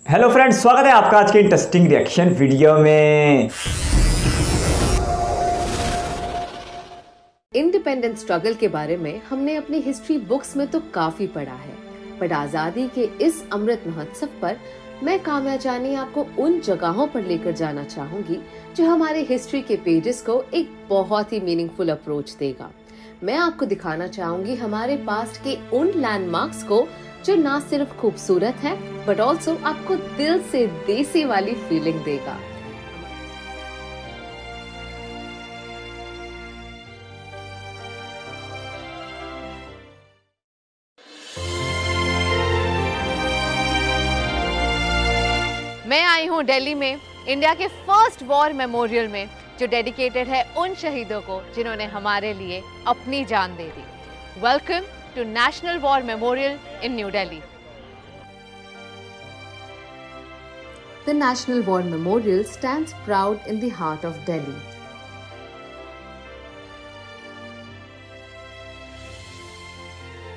Hello friends, स्वागत है आपका आज के इंटरेस्टिंग रिएक्शन वीडियो में। इंडिपेंडेंस स्ट्रगल के बारे में हमने अपनी हिस्ट्री बुक्स में तो काफी पढ़ा है, बट आजादी के इस अमृत महोत्सव पर मैं काम्या जानी आपको उन जगहों पर लेकर जाना चाहूंगी जो हमारे हिस्ट्री के पेजेस को एक बहुत ही मीनिंगफुल अप्रोच देगा। मैं आपको दिखाना चाहूंगी हमारे पास्ट के उन लैंडमार्क्स को जो ना सिर्फ खूबसूरत है बट ऑल्सो आपको दिल से देसी वाली फीलिंग देगा। मैं आई हूँ दिल्ली में, इंडिया के फर्स्ट वॉर मेमोरियल में, जो डेडिकेटेड है उन शहीदों को जिन्होंने हमारे लिए अपनी जान दे दी। Welcome to National War Memorial in New Delhi. The National War Memorial stands proud in the heart of Delhi.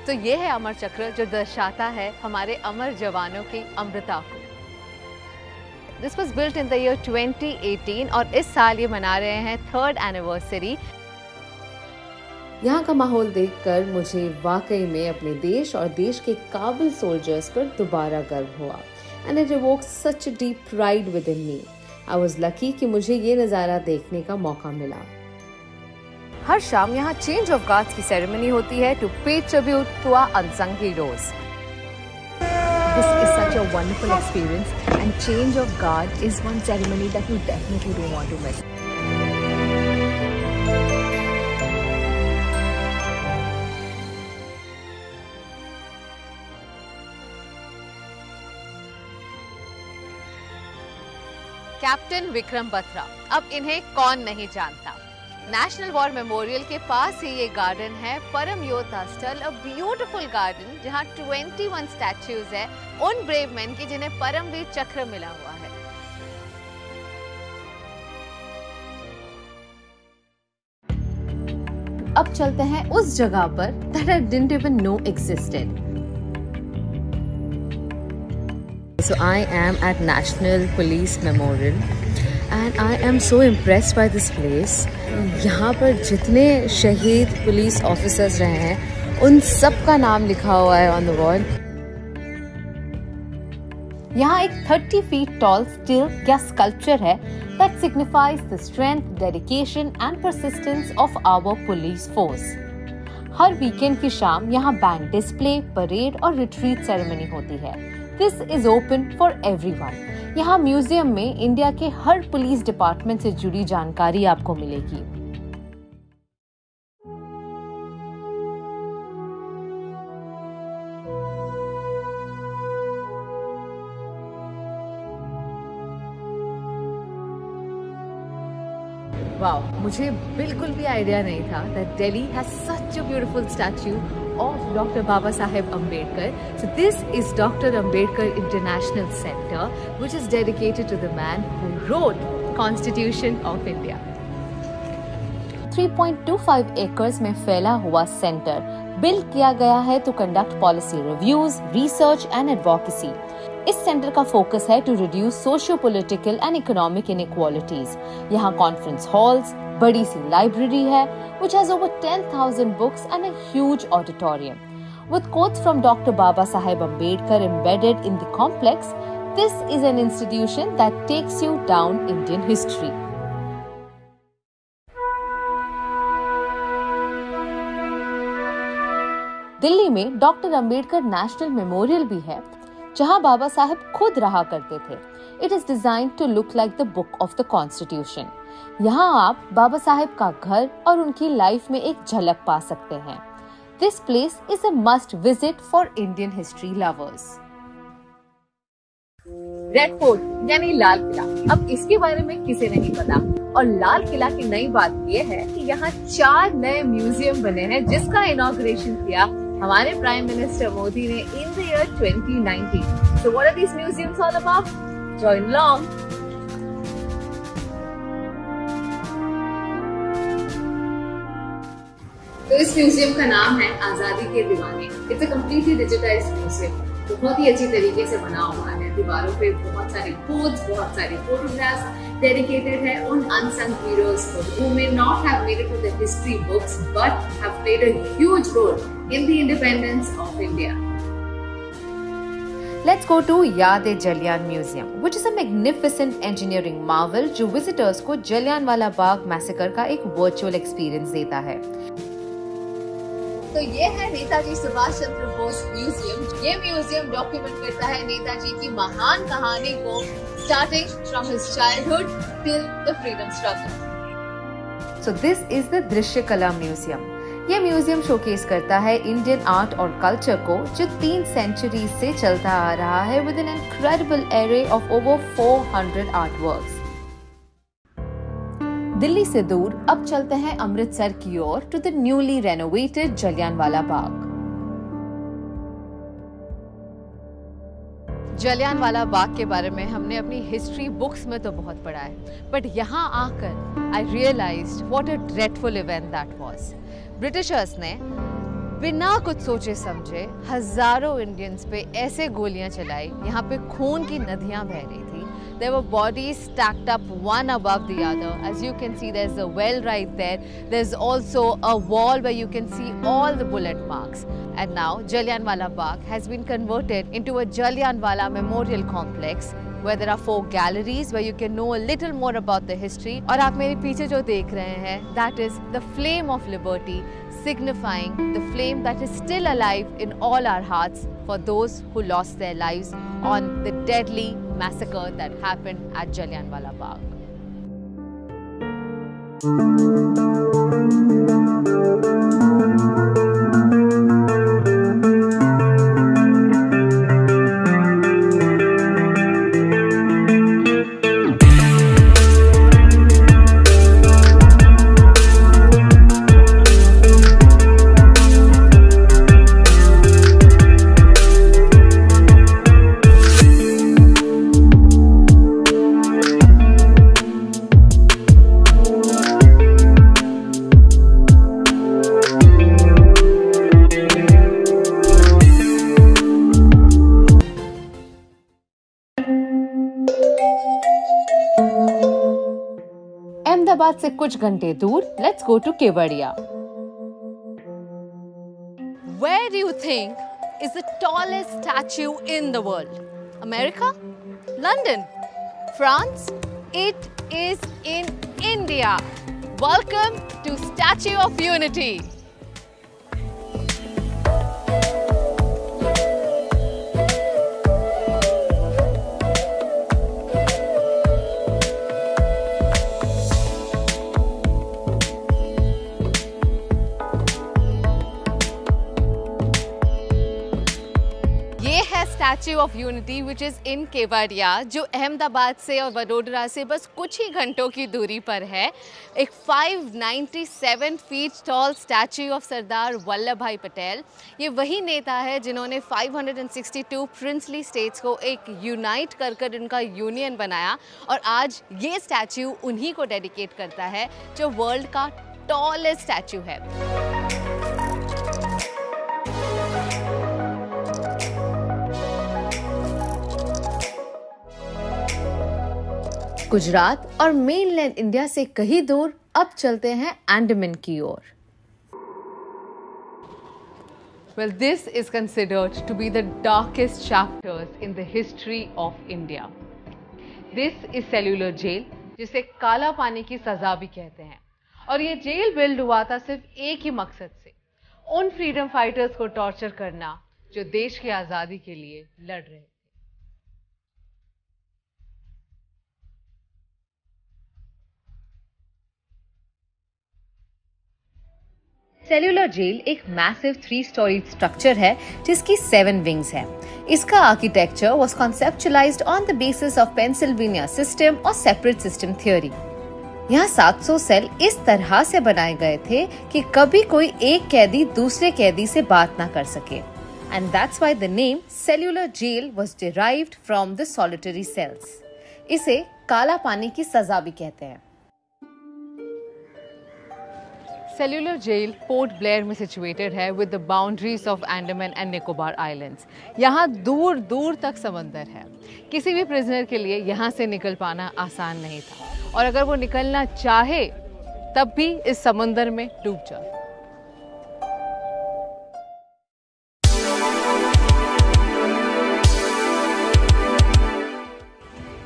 तो ये है अमर चक्र जो दर्शाता है हमारे अमर जवानों की अमरता को। This was built in the year 2018 और इस साल ये मना रहे हैं 3rd एनिवर्सरी। यहाँ का माहौल देखकर मुझे वाकई में अपने देश और देश के काबिल सोल्जर्स पर दोबारा गर्व हुआ। And it evokes such a deep pride within me. I was lucky कि मुझे ये नज़ारा देखने का मौका मिला। हर शाम यहाँ चेंज ऑफ गार्ड्स की सेरेमनी होती है to pay tribute to our unsung heroes. This is such a wonderful experience and change of guard is one ceremony that you definitely don't want to miss. Captain Vikram Batra, अब इन्हें कौन नहीं जानता। National War memorial के पास ही ये garden है, परम योद्धा स्थल, अ ब्यूटीफुल गार्डन जहां 21 स्टैच्यूज है उन ब्रेव मैन की जिन्हें परमवीर चक्र मिला हुआ है। अब चलते हैं उस जगह पर that I didn't even know existed. So I am at National Police Memorial and I am so impressed by this place. यहाँ पर जितने शहीद पुलिस ऑफिसर्स रहे हैं उन सब का नाम लिखा हुआ है ऑन द वॉल। यहाँ एक 30 feet tall steel क्या स्कल्पचर है that signifies the strength, dedication and persistence of our police force. Her weekend की शाम यहाँ बैंड डिस्प्ले, परेड और रिट्रीट सेरेमनी होती है। This is open for everyone. यहाँ म्यूजियम में इंडिया के हर पुलिस डिपार्टमेंट से जुड़ी जानकारी आपको मिलेगी। वाओ, मुझे बिल्कुल भी आइडिया नहीं था that Delhi has such a beautiful statue of Dr. Baba Saheb Ambedkar. So this is Dr. Ambedkar International Center, which is dedicated to the man who wrote Constitution of India. 3.25 acres में फैला हुआ centre build किया गया है to conduct policy reviews, research and advocacy. इस centre का focus है to reduce socio political and economic inequalities. यहाँ कॉन्फ्रेंस हॉल्स, बड़ी सी लाइब्रेरी है which has over 10,000 books and a huge auditorium. With quotes from Dr. Baba Saheb Ambedkar embedded in the complex, this is an institution that takes you down Indian history. Delhi में doctor Ambedkar national memorial भी है जहां बाबा साहब खुद रहा करते थे। It is designed to look like the book of the constitution. यहाँ आप बाबा साहब का घर और उनकी लाइफ में एक झलक पा सकते हैं। This place is a must visit for Indian history lovers. Red fort यानी लाल किला, अब इसके बारे में किसे नहीं पता। और लाल किला की नई बात यह है कि यहाँ 4 नए म्यूजियम बने हैं जिसका इनॉग्रेशन किया हमारे प्राइम मिनिस्टर मोदी ने in the year 2019. So what are these museums all about? Join along. तो इस म्यूजियम का नाम है आजादी के दीवाने। It's a completely digitised museum. बहुत ही अच्छी तरीके से बना हुआ है। दीवारों पे बहुत सारे कोट्स, बहुत सारे फोटोग्राफ्स डेडिकेटेड है उन अनसंग हीरोज को who may not have made it to the history books but have played a huge role in the independence of India. Let's go to Yaad-e-Jallian Museum, which is a magnificent engineering marvel जो visitors को Jallianwala Bagh massacre का एक virtual experience देता है। तो ये है Netaji Subhash Chandra Bose museum. ये म्यूजियम डॉक्यूमेंट करता है नेताजी की महान कहानी को, starting from his childhood till the freedom struggle. So this is the दृश्य कला म्यूजियम। ये म्यूजियम शोकेस करता है इंडियन आर्ट और कल्चर को जो 3 सेंचुरीज से चलता आ रहा है with an incredible array of over 400 art works. Delhi से दूर अब चलते हैं अमृतसर की ओर to the newly renovated Jallianwala Bagh. Jallianwala Bagh के बारे में हमने अपनी हिस्ट्री बुक्स में तो बहुत पढ़ा है, बट यहाँ आकर I realised what a dreadful event that was. Britishers ने बिना कुछ सोचे समझे हजारों इंडियंस पे ऐसे गोलियां चलाई, यहाँ पे खून की नदियां बह रही थी। There were bodies stacked up one above the other. As you can see, there's a well right there. There's also a wall where you can see all the bullet marks. And now Jallianwala Bagh has been converted into a Jallianwala Memorial Complex where there are 4 galleries where you can know a little more about the history. और आप मेरे पीछे जो देख रहे हैं, that is the flame of liberty, signifying the flame that is still alive in all our hearts for those who lost their lives on the deadly massacre that happened at Jallianwala Bagh. Ahmedabad से कुछ घंटे दूर let's go to Kevadia. Where do you think is the tallest statue in the world? America? London? France? It is in India. Welcome to Statue of Unity. Statue of unity which is in Kevadia, जो अहमदाबाद से और वडोदरा से बस कुछ ही घंटों की दूरी पर है। एक 597 feet tall statue of Sardar Vallabh भाई पटेल। ये वही नेता है जिन्होंने 562 प्रिंसली स्टेट्स को एक यूनाइट कर इनका यूनियन बनाया, और आज ये स्टैच्यू उन्हीं को डेडिकेट करता है जो वर्ल्ड का टॉलेस्ट स्टैच्यू है। गुजरात और मेनलैंड इंडिया से कहीं दूर अब चलते हैं अंडमान की ओर। Well, this is considered to be the darkest chapters in the history of India. This is cellular jail, जिसे काला पानी की सजा भी कहते हैं। और ये जेल बिल्ड हुआ था सिर्फ एक ही मकसद से, उन फ्रीडम फाइटर्स को टॉर्चर करना जो देश की आज़ादी के लिए लड़ रहे थे। सेल्यूलर जेल एक मैसिव 3-story स्ट्रक्चर है जिसकी 7 विंग्स हैं। इसका architecture was conceptualised on the basis of Pennsylvania system और सेपरेट सिस्टम थ्योरी। यहाँ 700 सेल इस तरह से बनाए गए थे कि कभी कोई एक कैदी दूसरे कैदी से बात ना कर सके, and that's why the name cellular jail was derived from the solitary cells. इसे काला पानी की सजा भी कहते हैं। सेल्युलर जेल पोर्ट ब्लेयर में सिचुएटेड है with the boundaries of Andaman and Nicobar islands. यहाँ दूर दूर तक समंदर है। किसी भी प्रिजनर के लिए यहाँ से निकल पाना आसान नहीं था, और अगर वो निकलना चाहे तब भी इस समंदर में डूब जाए।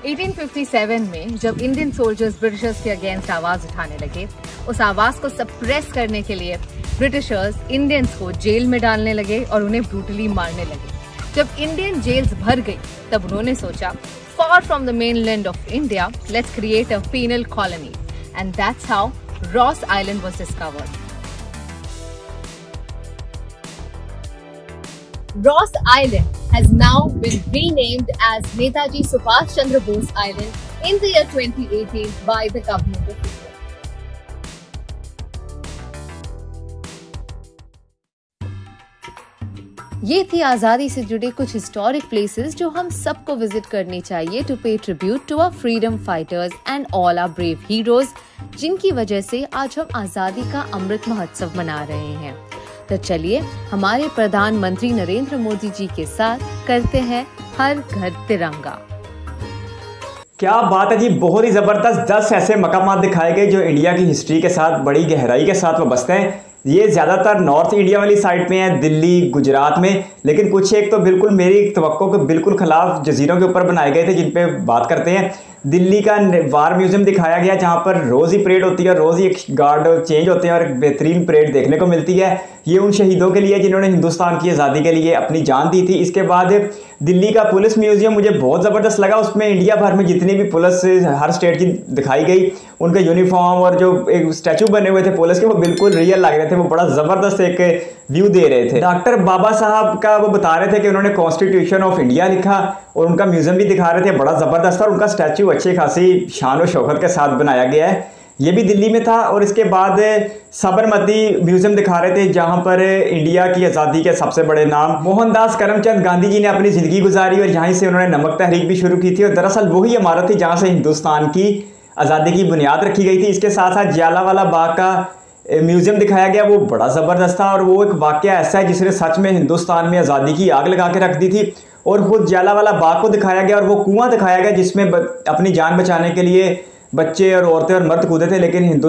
(1857) में जब इंडियन सोल्जर्स ब्रिटिशर्स के अगेंस्ट आवाज उठाने लगे, उस आवाज को सप्रेस करने के लिए ब्रिटिशर्स इंडियंस को जेल में डालने लगे और उन्हें ब्रूटली मारने लगे। जब इंडियन जेल्स भर गई, तब उन्होंने सोचा, far from the mainland of India, let's create a penal colony, and that's how Ross Island was discovered. Ross Island has now been renamed as Netaji Subhash Chandra Bose Island in the year 2018 by the government of India. ये थी आज़ादी से जुड़े कुछ historic places जो हम सबको visit करनी चाहिए to pay tribute to our freedom fighters and all our brave heroes, जिनकी वजह से आज हम आज़ादी का अमृत महोत्सव मना रहे हैं। तो चलिए हमारे प्रधानमंत्री नरेंद्र मोदी जी के साथ करते हैं हर घर तिरंगा। क्या बात है जी, बहुत ही ज़बरदस्त 10 ऐसे मकामात दिखाए गए जो इंडिया की हिस्ट्री के साथ बड़ी गहराई के साथ वाबस्ते हैं। ये ज़्यादातर नॉर्थ इंडिया वाली साइड में है, दिल्ली गुजरात में, लेकिन कुछ एक तो बिल्कुल मेरी तवक्को के बिल्कुल खिलाफ जजीरों के ऊपर बनाए गए थे, जिन पे बात करते हैं। दिल्ली का वार म्यूजियम दिखाया गया, जहाँ पर रोज़ ही परेड होती है, रोज़ ही एक गार्ड चेंज होते हैं और एक बेहतरीन परेड देखने को मिलती है। ये उन शहीदों के लिए जिन्होंने हिंदुस्तान की आज़ादी के लिए अपनी जान दी थी। इसके बाद दिल्ली का पुलिस म्यूजियम मुझे बहुत ज़बरदस्त लगा। उसमें इंडिया भर में जितनी भी पुलिस हर स्टेट की दिखाई गई, उनके यूनिफॉर्म और जो एक स्टैचू बने हुए थे पुलिस के, वो बिल्कुल रियल लग रहे थे। वो बड़ा ज़बरदस्त एक व्यू दे रहे थे। डॉक्टर बाबा साहब का वो बता रहे थे कि उन्होंने कॉन्स्टिट्यूशन ऑफ इंडिया लिखा, और उनका म्यूजियम भी दिखा रहे थे, बड़ा ज़बरदस्त था। और उनका स्टैचू अच्छी खासी शान और शौकत के साथ बनाया गया है, ये भी दिल्ली में था। और इसके बाद साबरमती म्यूजियम दिखा रहे थे, जहाँ पर इंडिया की आज़ादी के सबसे बड़े नाम मोहनदास करमचंद गांधी जी ने अपनी ज़िंदगी गुजारी, और यहीं से उन्होंने नमक तहरीक भी शुरू की थी। और दरअसल वही इमारत थी जहाँ से हिंदुस्तान की आज़ादी की बुनियाद रखी गई थी। इसके साथ साथ जलियांवाला बाग का म्यूजियम दिखाया गया, वो बड़ा ज़बरदस्त था। और वो एक वाक़या ऐसा है जिसने सच में हिंदुस्तान में आज़ादी की आग लगा के रख दी थी। और वो जलियांवाला बाग को दिखाया गया, और वो कुआं दिखाया गया जिसमें अपनी जान बचाने के लिए बच्चे और औरतें और मर्द कूदे थे, लेकिन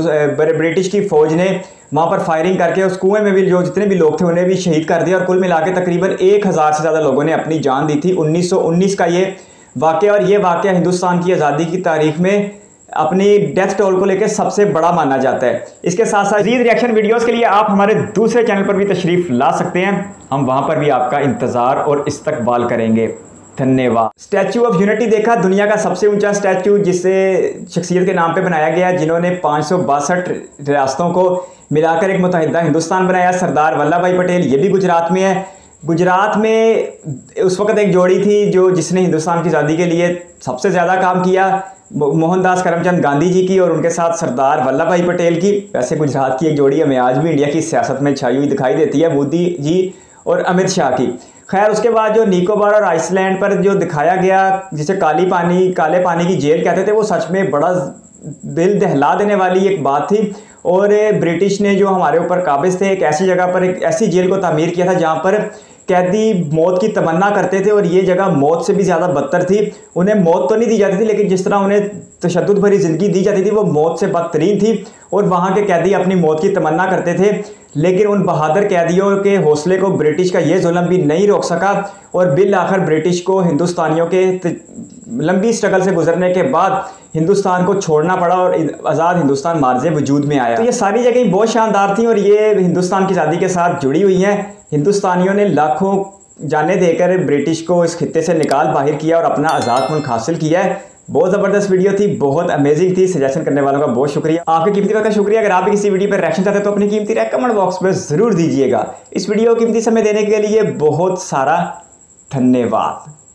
ब्रिटिश की फ़ौज ने वहाँ पर फायरिंग करके उस कुएं में भी जो जितने भी लोग थे उन्हें भी शहीद कर दिया। और कुल मिला के तकरीबन 1000 से ज़्यादा लोगों ने अपनी जान दी थी। 1919 का ये वाक़या, और ये वाक़या हिंदुस्तान की आज़ादी की तारीख में अपनी डेथ टोल को लेकर सबसे बड़ा माना जाता है। इसके साथ साथ मज़ीद रिएक्शन वीडियोस के लिए आप हमारे दूसरे चैनल पर भी तशरीफ़ ला सकते हैं, हम वहाँ पर भी आपका इंतज़ार और इस्तकबाल करेंगे। धन्यवाद। स्टैचू ऑफ यूनिटी देखा, दुनिया का सबसे ऊंचा स्टैचू, जिसे शख्सियत के नाम पे बनाया गया, जिन्होंने 562 रियासतों को मिलाकर एक मुत्तहिदा हिंदुस्तान बनाया, सरदार वल्लभ भाई पटेल। ये भी गुजरात में है। गुजरात में उस वक्त एक जोड़ी थी जिसने हिंदुस्तान की आज़ादी के लिए सबसे ज़्यादा काम किया, मोहनदास करमचंद गांधी जी की और उनके साथ सरदार वल्लभ भाई पटेल की। वैसे गुजरात की एक जोड़ी हमें आज भी इंडिया की सियासत में छाई हुई दिखाई देती है, मोदी जी और अमित शाह की। खैर, उसके बाद जो निकोबार और आइसलैंड पर जो दिखाया गया, जिसे काले पानी की जेल कहते थे, वो सच में बड़ा दिल दहला देने वाली एक बात थी। और ब्रिटिश ने जो हमारे ऊपर काबिज थे, एक ऐसी जगह पर एक ऐसी जेल को तामीर किया था जहाँ पर कैदी मौत की तमन्ना करते थे, और ये जगह मौत से भी ज़्यादा बदतर थी। उन्हें मौत तो नहीं दी जाती थी, लेकिन जिस तरह उन्हें तशद्दुद भरी ज़िंदगी दी जाती थी, वो मौत से बदतरीन थी। और वहाँ के कैदी अपनी मौत की तमन्ना करते थे, लेकिन उन बहादुर कैदियों के हौसले को ब्रिटिश का ये जुल्म भी नहीं रोक सका। और बिल आखिर ब्रिटिश को हिंदुस्तानियों के लंबी स्ट्रगल से गुजरने के बाद हिंदुस्तान को छोड़ना पड़ा, और आज़ाद हिंदुस्तान मार्ज़े वजूद में आया। तो ये सारी जगह बहुत शानदार थी, और ये हिंदुस्तान की आज़ादी के साथ जुड़ी हुई हैं। हिंदुस्तानियों ने लाखों जानें देकर ब्रिटिश को इस खित्ते से निकाल बाहर किया और अपना आज़ाद मुल्क हासिल किया है। बहुत ज़बरदस्त वीडियो थी, बहुत अमेजिंग थी। सजेशन करने वालों का बहुत शुक्रिया, आपके कीमती वक्त का शुक्रिया। अगर आप भी किसी वीडियो पर रिएक्शन चाहते हैं तो अपनी कीमती राय कमेंट बॉक्स में ज़रूर दीजिएगा। इस वीडियो को कीमती समय देने के लिए बहुत सारा धन्यवाद।